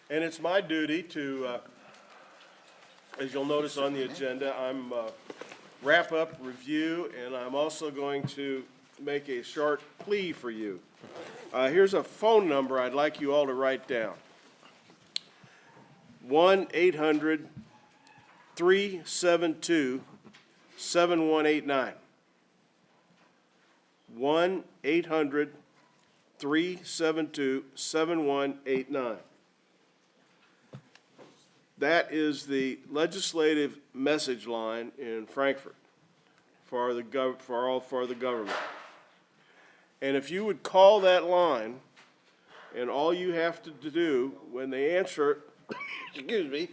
And it's my duty to, as you'll notice on the agenda, I'm wrap up, review, and I'm also going to make a short plea for you. Here's a phone number I'd like you all to write down. 1-800-372-7189. 1-800-372-7189. That is the legislative message line in Frankfurt for the government. And if you would call that line, and all you have to do when they answer, excuse me,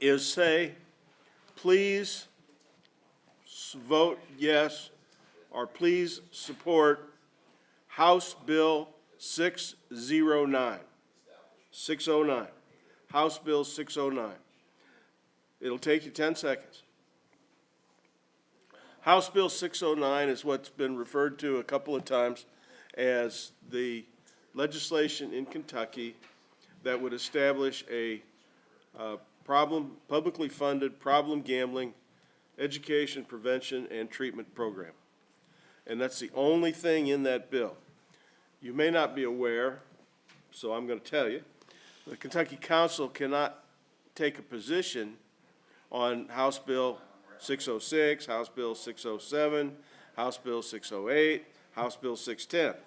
is say, please vote yes, or please support House Bill 609. 609. House Bill 609. It'll take you 10 seconds. House Bill 609 is what's been referred to a couple of times as the legislation in Kentucky that would establish a publicly funded problem gambling education, prevention, and treatment program. And that's the only thing in that bill. You may not be aware, so I'm going to tell you. The Kentucky Council cannot take a position on House Bill 606, House Bill 607, House Bill 608, House Bill 610,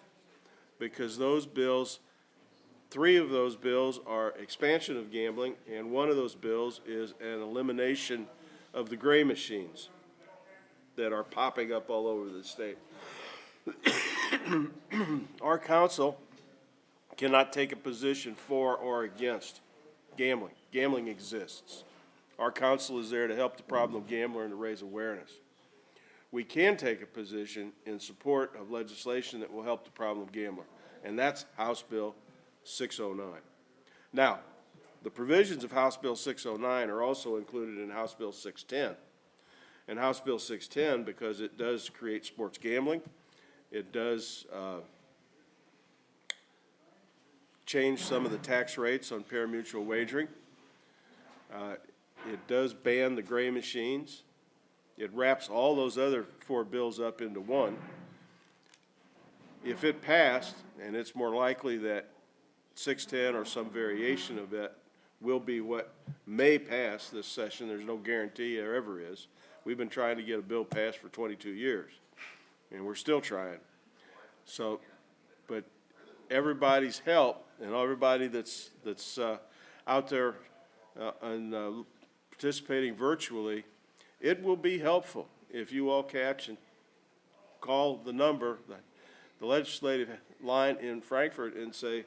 because those bills, 3 of those bills are expansion of gambling, and one of those bills is an elimination of the gray machines that are popping up all over the state. Our council cannot take a position for or against gambling. Gambling exists. Our council is there to help the problem gambler and to raise awareness. We can take a position in support of legislation that will help the problem gambler, and that's House Bill 609. Now, the provisions of House Bill 609 are also included in House Bill 610. And House Bill 610, because it does create sports gambling, it does change some of the tax rates on pari-mutuel wagering. It does ban the gray machines. It wraps all those other 4 bills up into one. If it passed, and it's more likely that 610 or some variation of that will be what may pass this session. There's no guarantee there ever is. We've been trying to get a bill passed for 22 years, and we're still trying. So, but everybody's help and everybody that's out there and participating virtually, it will be helpful if you all catch and call the number, the legislative line in Frankfurt, and say,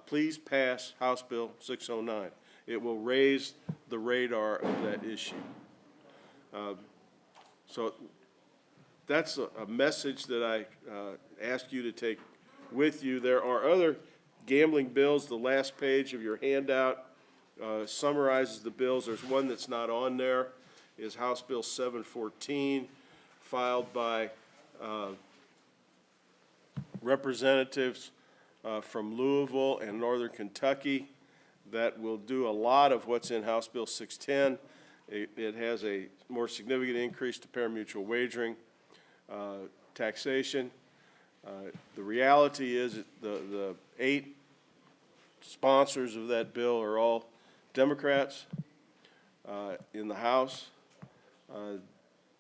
please pass House Bill 609. It will raise the radar of that issue. So that's a message that I ask you to take with you. There are other gambling bills. The last page of your handout summarizes the bills. There's one that's not on there, is House Bill 714, filed by representatives from Louisville and Northern Kentucky, that will do a lot of what's in House Bill 610. It has a more significant increase to pari-mutuel wagering, taxation. The reality is the 8 sponsors of that bill are all Democrats in the House.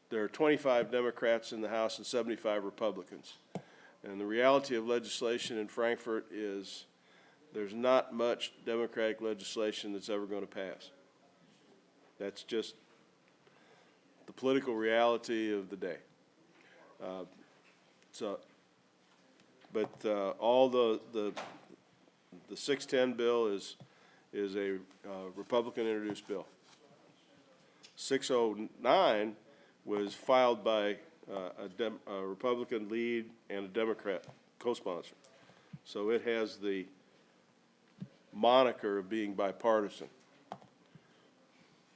There are 25 Democrats in the House and 75 Republicans. And the reality of legislation in Frankfurt is there's not much Democratic legislation that's ever going to pass. That's just the political reality of the day. All the 610 bill is a Republican-introduced bill. 609 was filed by a Republican lead and a Democrat co-sponsor. So it has the moniker of being bipartisan.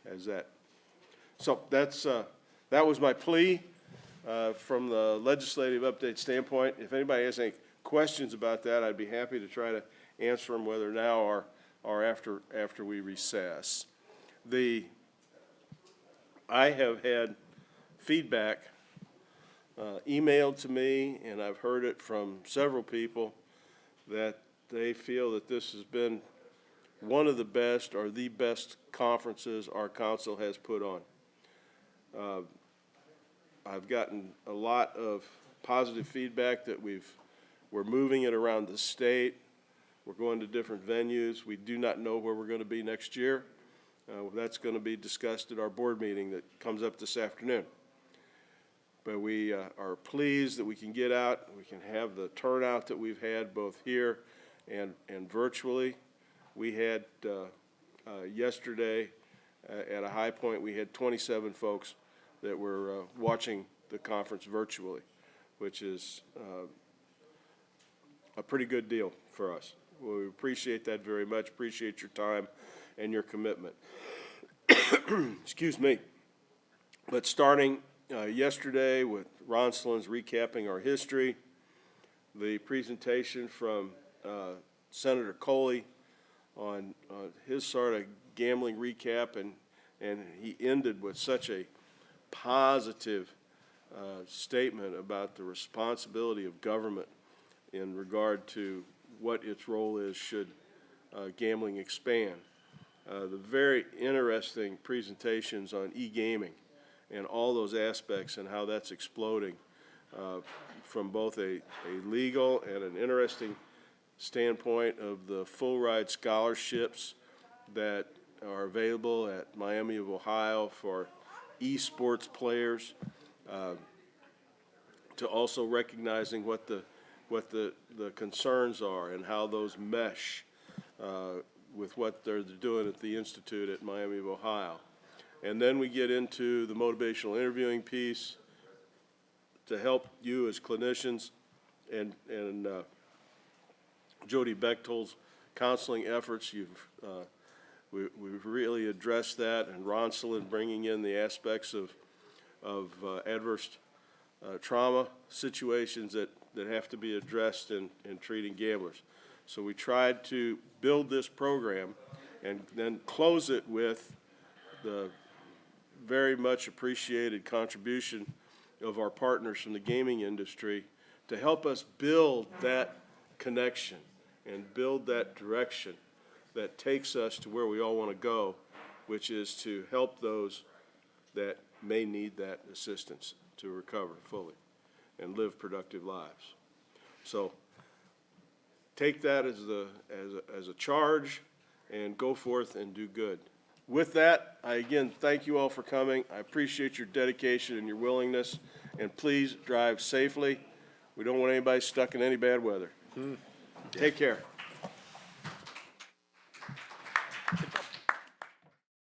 As that. So that's that was my plea. From the legislative update standpoint, if anybody has any questions about that, I'd be happy to try to answer them, whether now or after we recess. I have had feedback emailed to me, and I've heard it from several people, that they feel that this has been one of the best or the best conferences our council has put on. I've gotten a lot of positive feedback that we're moving it around the state. We're going to different venues. We do not know where we're going to be next year. That's going to be discussed at our board meeting that comes up this afternoon. But we are pleased that we can get out, we can have the turnout that we've had both here and virtually. We had yesterday at a high point, we had 27 folks that were watching the conference virtually, which is a pretty good deal for us. Well, we appreciate that very much, appreciate your time and your commitment. Excuse me. But starting yesterday with Ron Slin's recapping our history, the presentation from Senator Coley on his sort of gambling recap, and he ended with such a positive statement about the responsibility of government in regard to what its role is should gambling expand. The very interesting presentations on e-gaming and all those aspects and how that's exploding from both a legal and an interesting standpoint of the full ride scholarships that are available at Miami of Ohio for esports players, to also recognizing what the concerns are and how those mesh with what they're doing at the Institute at Miami of Ohio. And then we get into the motivational interviewing piece to help you as clinicians, and Jody Bechtol's counseling efforts. We've really addressed that, and Ron Slin bringing in the aspects of adverse trauma situations that have to be addressed in treating gamblers. So we tried to build this program and then close it with the very much appreciated contribution of our partners from the gaming industry to help us build that connection and build that direction that takes us to where we all want to go, which is to help those that may need that assistance to recover fully and live productive lives. So take that as a charge and go forth and do good. With that, I again thank you all for coming. I appreciate your dedication and your willingness, and please drive safely. We don't want anybody stuck in any bad weather. Take care.